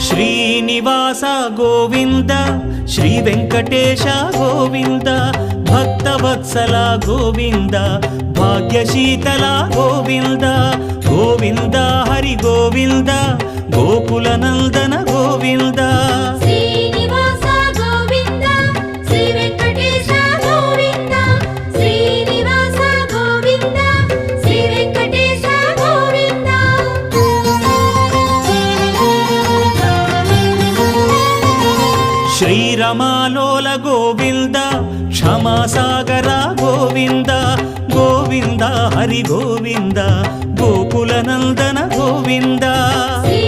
Srinivasa Govinda Shri Venkatesha Govinda Bhaktavatsala Govinda భాగ్యశీతల Govinda Govinda Hari Govinda Gokula Nandana Govinda Srinivasa Govinda Shri Venkatesha Govinda Srinivasa Govinda Shri Venkatesha Govinda శ్రీరమాలోల Govinda క్షమాసాగర Govinda Govinda Hari Govinda Gokula Nandana Govinda Shri